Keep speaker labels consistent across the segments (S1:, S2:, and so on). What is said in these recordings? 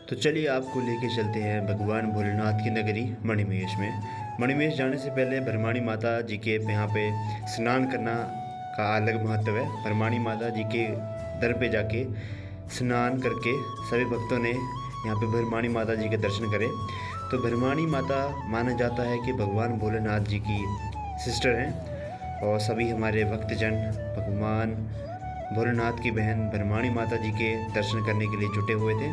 S1: तो चलिए आपको लेके चलते हैं भगवान भोलेनाथ की नगरी मणिमहेश में। मणिमहेश जाने से पहले भरमाणी माता जी के यहाँ पे स्नान करना का अलग महत्व है। भरमाणी माता जी के दर पे जाके स्नान करके सभी भक्तों ने यहाँ पे भरमाणी माता जी के दर्शन करे। तो भरमाणी माता माना जाता है कि भगवान भोलेनाथ जी की सिस्टर हैं और सभी हमारे भक्तजन भगवान भोलेनाथ की बहन भरमाणी माता जी के दर्शन करने के लिए जुटे हुए थे।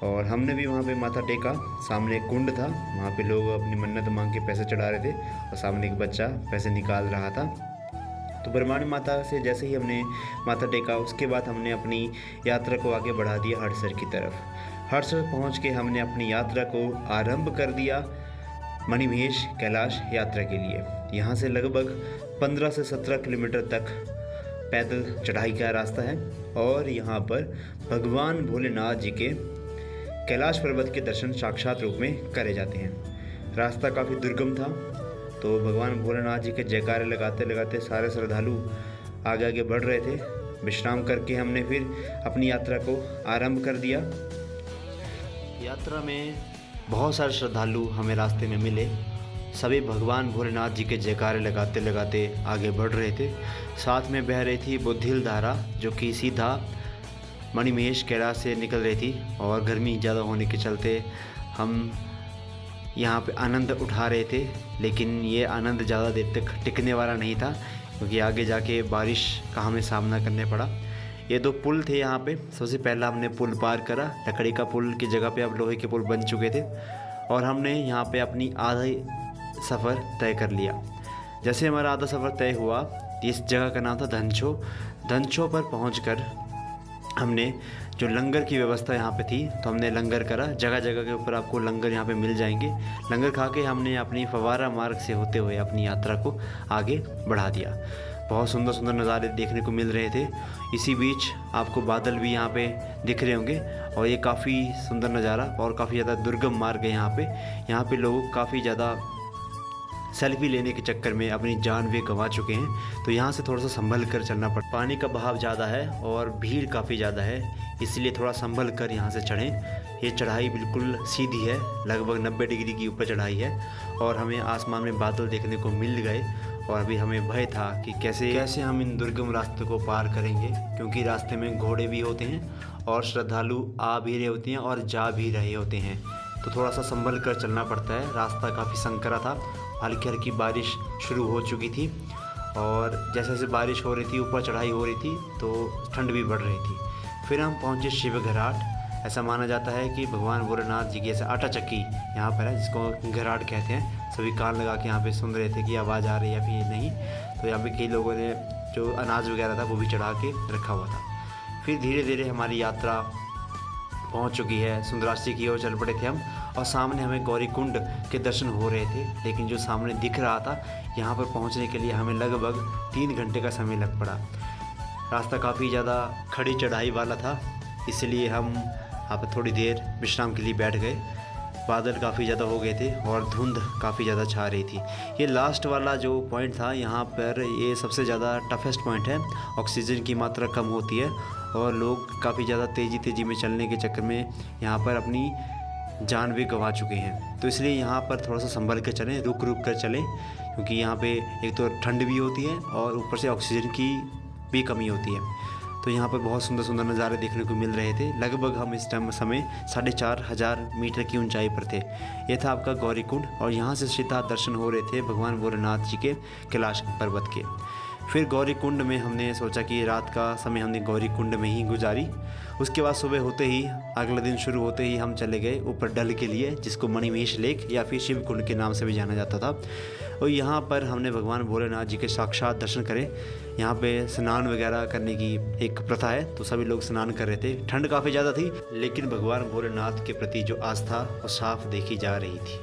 S1: और हमने भी वहाँ पे माथा टेका। सामने एक कुंड था, वहाँ पे लोग अपनी मन्नत मांग के पैसे चढ़ा रहे थे और सामने एक बच्चा पैसे निकाल रहा था। तो भरमाणी माता से जैसे ही हमने माथा टेका, उसके बाद हमने अपनी यात्रा को आगे बढ़ा दिया हड़सर की तरफ। हड़सर पहुँच के हमने अपनी यात्रा को आरंभ कर दिया मणिमहेश कैलाश यात्रा के लिए। यहाँ से लगभग 15 से 17 किलोमीटर तक पैदल चढ़ाई का रास्ता है और यहाँ पर भगवान भोलेनाथ जी के कैलाश पर्वत के दर्शन साक्षात रूप में करे जाते हैं। रास्ता काफ़ी दुर्गम था, तो भगवान भोलेनाथ जी के जयकारे लगाते लगाते सारे श्रद्धालु आगे आगे बढ़ रहे थे। विश्राम करके हमने फिर अपनी यात्रा को आरंभ कर दिया। यात्रा में बहुत सारे श्रद्धालु हमें रास्ते में मिले। सभी भगवान भोलेनाथ जी के जयकारे लगाते लगाते आगे बढ़ रहे थे। साथ में बह रही थी बुद्धिल धारा, जो कि सीधा मणिमहेश कैलाश से निकल रही थी। और गर्मी ज़्यादा होने के चलते हम यहाँ पे आनंद उठा रहे थे, लेकिन ये आनंद ज़्यादा देर तक टिकने वाला नहीं था, क्योंकि आगे जाके बारिश का हमें सामना करने पड़ा। ये दो पुल थे यहाँ पे। सबसे पहला हमने पुल पार करा। लकड़ी का पुल की जगह पे अब लोहे के पुल बन चुके थे और हमने यहाँ पे अपनी आधी सफ़र तय कर लिया। जैसे हमारा आधा सफ़र तय हुआ, इस जगह का नाम था धनछो। धनछो पर पहुंचकर हमने जो लंगर की व्यवस्था यहाँ पे थी, तो हमने लंगर करा। जगह जगह के ऊपर आपको लंगर यहाँ पे मिल जाएंगे। लंगर खा के हमने अपनी फवारा मार्ग से होते हुए अपनी यात्रा को आगे बढ़ा दिया। बहुत सुंदर सुंदर नज़ारे देखने को मिल रहे थे। इसी बीच आपको बादल भी यहाँ पे दिख रहे होंगे और ये काफ़ी सुंदर नज़ारा और काफ़ी ज़्यादा दुर्गम मार्ग है यहाँ पे लोग काफ़ी ज़्यादा सेल्फी लेने के चक्कर में अपनी जान भी गंवा चुके हैं। तो यहाँ से थोड़ा सा संभल कर चलना पड़ता। पानी का बहाव ज़्यादा है और भीड़ काफ़ी ज़्यादा है, इसलिए थोड़ा संभल कर यहाँ से चढ़ें। ये चढ़ाई बिल्कुल सीधी है, लगभग 90 डिग्री की ऊपर चढ़ाई है और हमें आसमान में बादल देखने को मिल गए। और अभी हमें भय था कि कैसे हम इन दुर्गम रास्ते को पार करेंगे, क्योंकि रास्ते में घोड़े भी होते हैं और श्रद्धालु आ भी रहे होते हैं और जा भी रहे होते हैं। तो थोड़ा सा संभल कर चलना पड़ता है। रास्ता काफ़ी संकरा था, हल्की हल्की बारिश शुरू हो चुकी थी और जैसे जैसे बारिश हो रही थी, ऊपर चढ़ाई हो रही थी, तो ठंड भी बढ़ रही थी। फिर हम पहुँचे शिव घराट। ऐसा माना जाता है कि भगवान भोलेनाथ जी की ऐसा आटा चक्की यहाँ पर है, जिसको घराट कहते हैं। सभी कान लगा के यहाँ पे सुन रहे थे कि आवाज़ आ रही है या फिर नहीं। तो यहाँ पे कई लोगों ने जो अनाज वगैरह था वो भी चढ़ा के रखा हुआ था। फिर धीरे धीरे हमारी यात्रा पहुँच चुकी है। सुंदराष्टी की ओर चल पड़े थे हम और सामने हमें गौरी कुंड के दर्शन हो रहे थे, लेकिन जो सामने दिख रहा था, यहाँ पर पहुँचने के लिए हमें लगभग 3 घंटे का समय लग पड़ा। रास्ता काफ़ी ज़्यादा खड़ी चढ़ाई वाला था, इसलिए हम यहाँ पर थोड़ी देर विश्राम के लिए बैठ गए। बादल काफ़ी ज़्यादा हो गए थे और धुंध काफ़ी ज़्यादा छा रही थी। ये लास्ट वाला जो पॉइंट था, यहाँ पर ये सबसे ज़्यादा टफेस्ट पॉइंट है। ऑक्सीजन की मात्रा कम होती है और लोग काफ़ी ज़्यादा तेज़ी में चलने के चक्कर में यहाँ पर अपनी जान भी गंवा चुके हैं। तो इसलिए यहाँ पर थोड़ा सा संभल कर चलें, रुक कर चलें, क्योंकि यहाँ पे एक तो ठंड भी होती है और ऊपर से ऑक्सीजन की भी कमी होती है। तो यहाँ पर बहुत सुंदर सुंदर नज़ारे देखने को मिल रहे थे। लगभग हम इस टाइम समय 4500 मीटर की ऊंचाई पर थे। ये था आपका गौरी कुंड और यहाँ से सीधा दर्शन हो रहे थे भगवान भोलेनाथ जी के कैलाश पर्वत के। फिर गौरी कुंड में हमने सोचा कि रात का समय हमने गौरी कुंड में ही गुजारी। उसके बाद सुबह होते ही, अगले दिन शुरू होते ही हम चले गए ऊपर डल के लिए, जिसको मणिमहेश लेक या फिर शिव कुंड के नाम से भी जाना जाता था। और यहाँ पर हमने भगवान भोलेनाथ जी के साक्षात दर्शन करे। यहाँ पे स्नान वगैरह करने की एक प्रथा है, तो सभी लोग स्नान कर रहे थे। ठंड काफ़ी ज़्यादा थी, लेकिन भगवान भोलेनाथ के प्रति जो आस्था वो साफ देखी जा रही थी।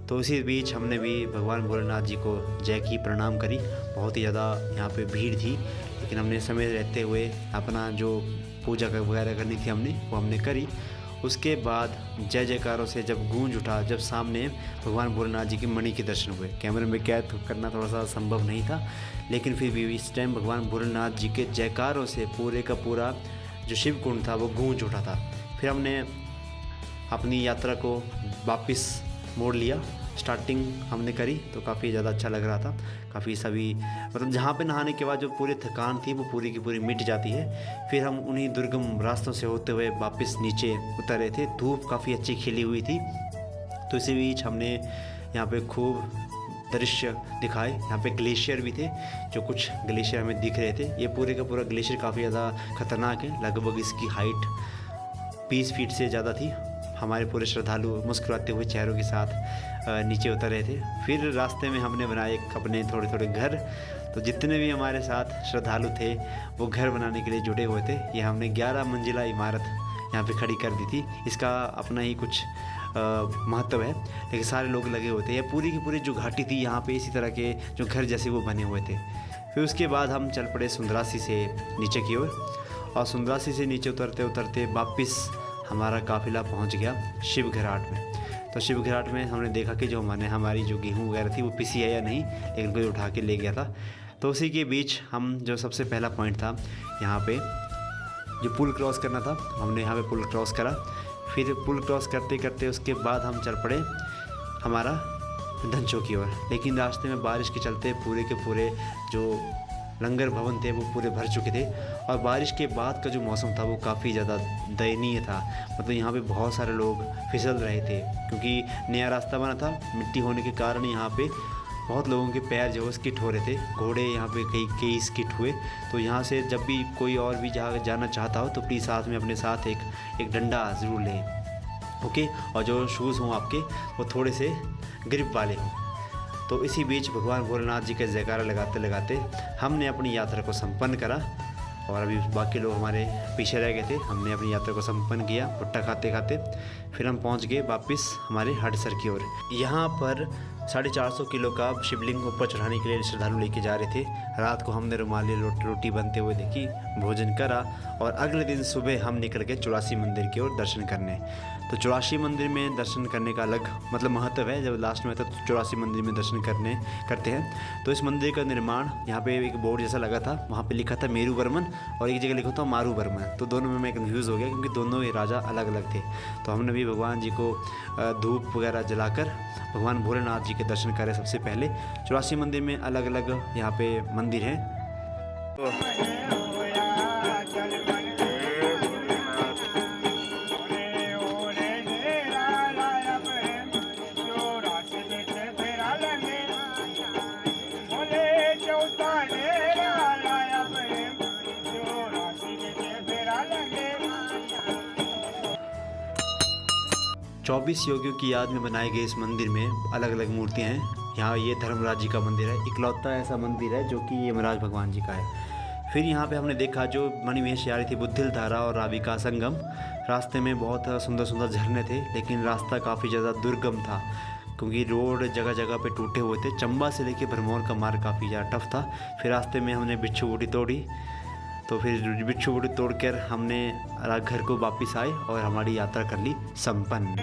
S1: तो इसी बीच हमने भी भगवान भोलेनाथ जी को जय की प्रणाम करी। बहुत ही ज़्यादा यहाँ पे भीड़ थी, लेकिन हमने समय रहते हुए अपना जो पूजा वगैरह करनी थी वो हमने करी। उसके बाद जय जयकारों से जब गूंज उठा, जब सामने भगवान भोलेनाथ जी की मणि के दर्शन हुए। कैमरे में कैद करना थोड़ा सा संभव नहीं था, लेकिन फिर भी इस टाइम भगवान भोलेनाथ जी के जयकारों से पूरे का पूरा जो शिव कुंड था वो गूंज उठा था। फिर हमने अपनी यात्रा को वापस मोड़ लिया। स्टार्टिंग हमने करी तो काफ़ी ज़्यादा अच्छा लग रहा था, काफ़ी सभी मतलब जहाँ पे नहाने के बाद जो पूरी थकान थी वो पूरी की पूरी मिट जाती है। फिर हम उन्हीं दुर्गम रास्तों से होते हुए वापस नीचे उतर रहे थे। धूप काफ़ी अच्छी खिली हुई थी, तो इसी बीच हमने यहाँ पे खूब दृश्य दिखाए। यहाँ पे ग्लेशियर भी थे, जो कुछ ग्लेशियर हमें दिख रहे थे। ये पूरे का पूरा ग्लेशियर काफ़ी ज़्यादा खतरनाक है, लगभग इसकी हाइट 20 फीट से ज़्यादा थी। हमारे पूरे श्रद्धालु मुस्कुराते हुए चेहरों के साथ नीचे उतर रहे थे। फिर रास्ते में हमने बनाए अपने थोड़े थोड़े घर। तो जितने भी हमारे साथ श्रद्धालु थे वो घर बनाने के लिए जुटे हुए थे। ये हमने 11 मंजिला इमारत यहाँ पे खड़ी कर दी थी। इसका अपना ही कुछ महत्व है, लेकिन सारे लोग लगे हुए थे। ये पूरी की पूरी जो घाटी थी यहाँ पे इसी तरह के जो घर जैसे वो बने हुए थे। फिर उसके बाद हम चल पड़े सुंदरासी से नीचे की ओर, और सुंदरासी से नीचे उतरते उतरते वापस हमारा काफ़िला पहुंच गया शिव घराट में। तो शिव घराट में हमने देखा कि जो हमारी जो गेहूँ वगैरह थी वो पिसी है या नहीं, लेकिन कोई उठा के ले गया था। तो उसी के बीच हम जो सबसे पहला पॉइंट था यहाँ पे जो पुल क्रॉस करना था, हमने यहाँ पे पुल क्रॉस करा। फिर पुल क्रॉस करते करते उसके बाद हम चल पड़े हमारा धनचो की ओर। लेकिन रास्ते में बारिश के चलते पूरे के पूरे जो लंगर भवन थे वो पूरे भर चुके थे, और बारिश के बाद का जो मौसम था वो काफ़ी ज़्यादा दयनीय था। मतलब यहाँ पे बहुत सारे लोग फिसल रहे थे, क्योंकि नया रास्ता बना था। मिट्टी होने के कारण यहाँ पे बहुत लोगों के पैर जो है स्किट हो रहे थे। घोड़े यहाँ पे कई स्किट हुए। तो यहाँ से जब भी कोई और भी जाना चाहता हो तो प्लीज़ साथ में अपने साथ एक डंडा ज़रूर लें, ओके। और जो शूज़ हों आपके वो थोड़े से ग्रिप वाले हों। तो इसी बीच भगवान भोलेनाथ जी का जयकारा लगाते लगाते हमने अपनी यात्रा को संपन्न करा, और अभी बाकी लोग हमारे पीछे रह गए थे। हमने अपनी यात्रा को संपन्न किया भुट्टा खाते खाते। फिर हम पहुंच गए वापस हमारे हडसर की ओर। यहाँ पर 450 किलो का शिवलिंग ऊपर चढ़ाने के लिए श्रद्धालु लेके जा रहे थे। रात को हमने रुमाली रोटी बनते हुए देखी, भोजन करा, और अगले दिन सुबह हम निकल गए 84 मंदिर की ओर दर्शन करने। तो 84 मंदिर में दर्शन करने का अलग मतलब महत्व है। जब लास्ट में था तो 84 मंदिर में दर्शन करते हैं। तो इस मंदिर का निर्माण यहाँ पे एक बोर्ड जैसा लगा था, वहाँ पे लिखा था मेरू वर्मन, और एक जगह लिखा था मारू वर्मन। तो दोनों में मैं कन्फ्यूज़ हो गया, क्योंकि दोनों ही राजा अलग अलग थे। तो हमने भी भगवान जी को धूप वगैरह जलाकर भगवान भोलेनाथ जी के दर्शन करे सबसे पहले। 84 मंदिर में अलग अलग यहाँ पे मंदिर हैं। चौबीस योगियों की याद में बनाए गए इस मंदिर में अलग अलग मूर्तियाँ हैं। यहाँ ये धर्मराज जी का मंदिर है, इकलौता ऐसा मंदिर है जो कि यमराज भगवान जी का है। फिर यहाँ पे हमने देखा जो मणिमहेश आ रही थी बुद्धिल धारा और रावी का संगम। रास्ते में बहुत सुंदर सुंदर झरने थे, लेकिन रास्ता काफ़ी ज़्यादा दुर्गम था, क्योंकि रोड जगह जगह पे टूटे हुए थे। चंबा से लेके भरमौर का मार्ग काफ़ी ज़्यादा टफ था। फिर रास्ते में हमने बिच्छू बूटी तोड़ी। तो फिर बिच्छू बूटी तोड़कर हमने घर को वापस आए और हमारी यात्रा कर ली संपन्न।